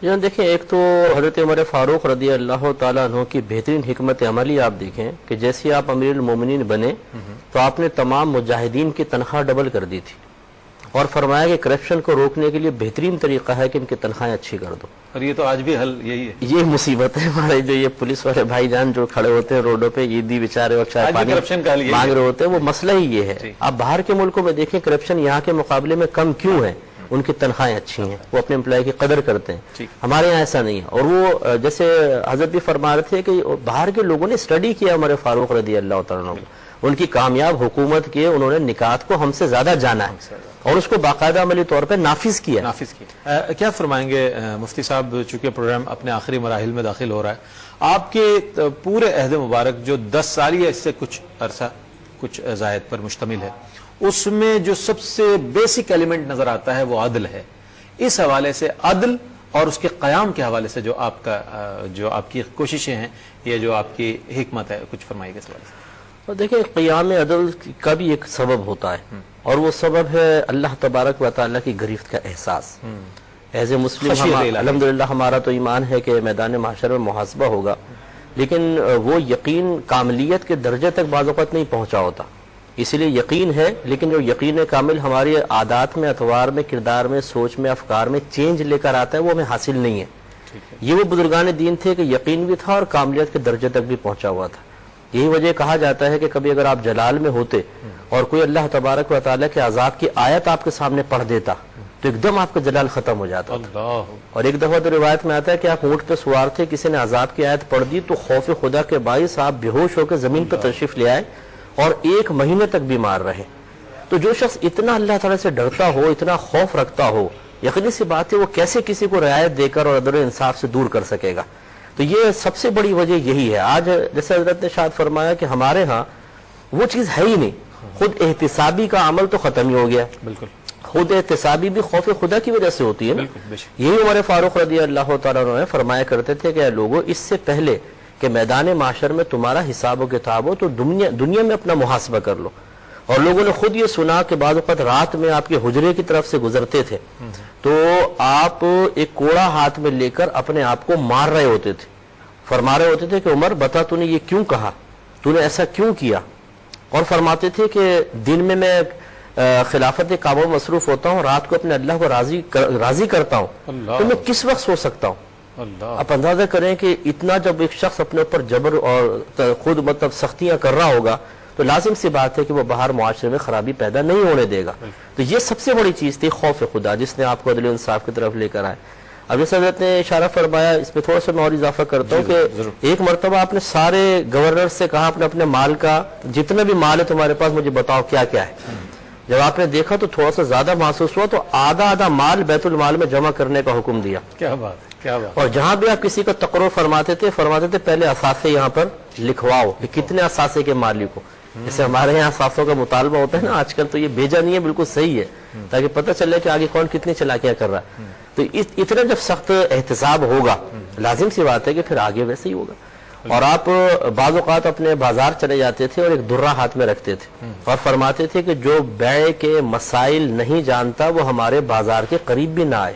یہاں دیکھیں، ایک تو حضرت عمر فاروق رضی اللہ تعالیٰ عنہ کی بہترین حکمت عملی آپ دیکھیں کہ جیسے آپ امیر المومنین بنے تو آپ نے تمام مجاہدین کی تنخواہ ڈبل کر دی تھی، اور فرمایا کہ کرپشن کو روکنے کے لیے بہترین طریقہ ہے کہ ان کی تنخواہیں اچھی کر دو. اور یہ تو آج بھی حل یہی ہے. یہ مصیبت ہے ہمارے جو یہ پولیس والے بھائی جان جو کھڑے ہوتے ہیں روڈوں پہ عیدی بیچارے اور چائے پانی مانگ رہے ہوتے ہیں، وہ مسئلہ ہی یہ ہے. آپ باہر کے ملکوں میں دیکھیں کرپشن یہاں کے مقابلے میں کم کیوں ہے؟ ان کی تنخواہیں اچھی ہیں، وہ اپنے امپلائی کی قدر کرتے ہیں. ہمارے یہاں ایسا نہیں ہے. اور وہ جیسے حضرت بھی فرما رہے تھے کہ باہر کے لوگوں نے اسٹڈی کیا عمر فاروق رضی اللہ تعالیٰ عنہ، ان کی کامیاب حکومت کے انہوں نے نکات کو ہم سے زیادہ جانا ہے اور اس کو باقاعدہ عملی طور پہ نافذ کیا. کیا فرمائیں گے مفتی صاحب، چونکہ پروگرام اپنے آخری مراحل میں داخل ہو رہا ہے، آپ کے پورے عہد مبارک جو 10 سال یا اس سے کچھ عرصہ کچھ زائد پر مشتمل ہے، اس میں جو سب سے بیسک ایلیمنٹ نظر آتا ہے وہ عدل ہے. اس حوالے سے عدل اور اس کے قیام کے حوالے سے جو آپ کی کوششیں ہیں یا جو آپ کی حکمت ہے، کچھ فرمائیے گا اس حوالے سے. دیکھیں، قیام عدل کا بھی ایک سبب ہوتا ہے، اور وہ سبب ہے اللہ تبارک و تعالیٰ کی گرفت کا احساس. ایز اے مسلم الحمدللہ ہمارا تو ایمان ہے کہ میدان محشر میں محاسبہ ہوگا، لیکن وہ یقین کاملیت کے درجے تک بعض اوقات نہیں پہنچا ہوتا. اس لیے یقین ہے، لیکن جو یقین کامل ہماری عادات میں، اطوار میں، کردار میں، سوچ میں، افکار میں چینج لے کر آتا ہے، وہ ہمیں حاصل نہیں ہے. یہ وہ بزرگان دین تھے کہ یقین بھی تھا اور کاملیت کے درجے تک بھی پہنچا ہوا تھا. یہی وجہ کہا جاتا ہے کہ کبھی اگر آپ جلال میں ہوتے اور کوئی اللہ تبارک و تعالیٰ کے عذاب کی آیت آپ کے سامنے پڑھ دیتا تو ایک دم آپ کا جلال ختم ہو جاتا. اور ایک دفعہ تو روایت میں آتا ہے کہ آپ اونٹ پہ سوار تھے، کسی نے عذاب کی آیت پڑھ دی تو خوف خدا کے باعث آپ بے ہوش ہو کے زمین پہ تشریف لے آئے اور 1 مہینے تک بیمار رہے. تو جو شخص اتنا اللہ تعالیٰ سے ڈرتا ہو، اتنا خوف رکھتا ہو، یقینی سی بات ہے وہ کیسے کسی کو رعایت دے کر اور عدل و انصاف سے دور کر سکے گا. تو یہ سب سے بڑی وجہ یہی ہے. آج جیسے حضرت نے شاید فرمایا کہ ہمارے ہاں وہ چیز ہے ہی نہیں. خود احتسابی کا عمل تو ختم ہی ہو گیا. بالکل، خود احتسابی بھی خوف خدا کی وجہ سے ہوتی ہے نا. یہی عمر فاروق رضی اللہ تعالیٰ عنہ فرمایا کرتے تھے کہ اے لوگوں، اس سے پہلے کہ میدان معاشر میں تمہارا حساب و کتاب ہو تو دنیا میں اپنا محاسبہ کر لو. اور لوگوں نے خود یہ سنا کہ بعض اوقات رات میں آپ کے حجرے کی طرف سے گزرتے تھے تو آپ ایک کوڑا ہاتھ میں لے کر اپنے آپ کو مار رہے ہوتے تھے. فرما رہے ہوتے تھے کہ عمر بتا تو نے یہ کیوں کہا، تو نے ایسا کیوں کیا. اور فرماتے تھے کہ دن میں خلافت کعبہ مصروف ہوتا ہوں، رات کو اپنے اللہ کو راضی کرتا ہوں، تو میں کس وقت سو سکتا ہوں. آپ اندازہ کریں کہ اتنا جب ایک شخص اپنے اوپر جبر اور خود مطلب سختیاں کر رہا ہوگا تو لازم سی بات ہے کہ وہ باہر معاشرے میں خرابی پیدا نہیں ہونے دے گا. تو یہ سب سے بڑی چیز تھی خوف خدا، جس نے آپ کو عدل و انصاف کی طرف لے کر آئے. اب جیسے حضرت نے اشارہ فرمایا، اس میں تھوڑا سا میں اور اضافہ کرتا ہوں کہ ایک مرتبہ آپ نے سارے گورنر سے کہا اپنے اپنے مال کا، جتنا بھی مال ہے تمہارے پاس مجھے بتاؤ کیا کیا ہے. جب آپ نے دیکھا تو تھوڑا سا زیادہ محسوس ہوا تو آدھا مال بیت المال میں جمع کرنے کا حکم دیا. کیا بات. اور جہاں بھی آپ کسی کا تقرر فرماتے تھے پہلے اثاثے یہاں پر لکھواؤ کہ کتنے اثاثے کے مالک ہو. جیسے ہمارے یہاں اثاثوں کا مطالبہ ہوتا ہے نا آج کل، تو یہ بھیجا نہیں ہے، بالکل صحیح ہے، تاکہ پتہ چلے کہ آگے کون کتنی چالاکیاں کر رہا ہے. تو اتنا جب سخت احتساب ہوگا لازم سی بات ہے کہ پھر آگے ویسے ہی ہوگا. اور آپ بعض اوقات اپنے بازار چلے جاتے تھے اور ایک درہ ہاتھ میں رکھتے تھے اور فرماتے تھے کہ جو بیع کے مسائل نہیں جانتا وہ ہمارے بازار کے قریب بھی نہ آئے.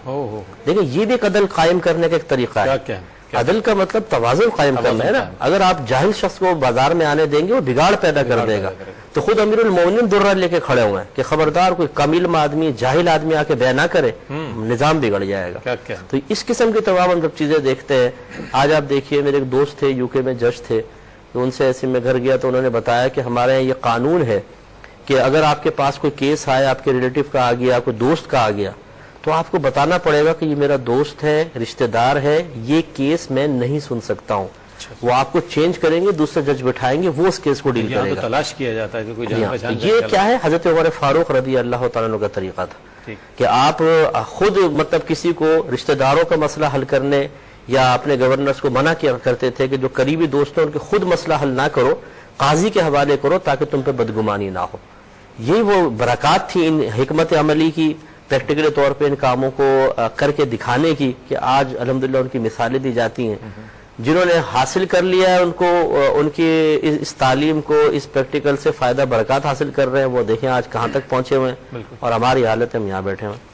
دیکھیں، یہ بھی عدل قائم کرنے کا ایک طریقہ ہے. عدل کا مطلب توازن قائم کرنا ہے نا. اگر آپ جاہل شخص کو بازار میں آنے دیں گے وہ بگاڑ پیدا کر دے گا. تو خود امیر المومنین درہ لے کے کھڑے ہوئے ہیں کہ خبردار کوئی کم علم آدمی، جاہل آدمی آ کے بیع نہ کرے، نظام بگڑ جائے گا. تو اس قسم کی تمام ہم جب چیزیں دیکھتے ہیں. آج آپ دیکھیے، میرے ایک دوست تھے UK میں، جج تھے، تو ان سے ایسے میں گھر گیا تو انہوں نے بتایا کہ ہمارے یہاں یہ قانون ہے کہ اگر آپ کے پاس کوئی کیس آیا، آپ کے ریلیٹیو کا آ گیا، کوئی دوست کا آ گیا، تو آپ کو بتانا پڑے گا کہ یہ میرا دوست ہے، رشتہ دار ہے، یہ کیس میں نہیں سن سکتا ہوں. وہ آپ کو چینج کریں گے، دوسرا جج بٹھائیں گے، وہ اس کیس کو ڈیل کرے گا. تلاش کیا جاتا ہے کہ کوئی جان پہچان. یہ کیا ہے؟ حضرت عمر فاروق رضی اللہ تعالیٰ عنہ کا طریقہ تھا کہ آپ خود مطلب کسی کو رشتہ داروں کا مسئلہ حل کرنے یا اپنے گورنرز کو منع کیا کرتے تھے کہ جو قریبی دوست ہیں ان کے خود مسئلہ حل نہ کرو، قاضی کے حوالے کرو تاکہ تم پہ بدگمانی نہ ہو. یہ وہ برکات تھی ان حکمت عملی کی، پریکٹیکلی طور پہ ان کاموں کو کر کے دکھانے کی، کہ آج الحمدللہ ان کی مثالیں دی جاتی ہیں. جنہوں نے حاصل کر لیا ہے ان کو، ان کی اس تعلیم کو، اس پریکٹیکل سے فائدہ برکات حاصل کر رہے ہیں، وہ دیکھیں آج کہاں تک پہنچے ہوئے ہیں، اور ہماری حالت ہم یہاں بیٹھے ہوئے ہیں.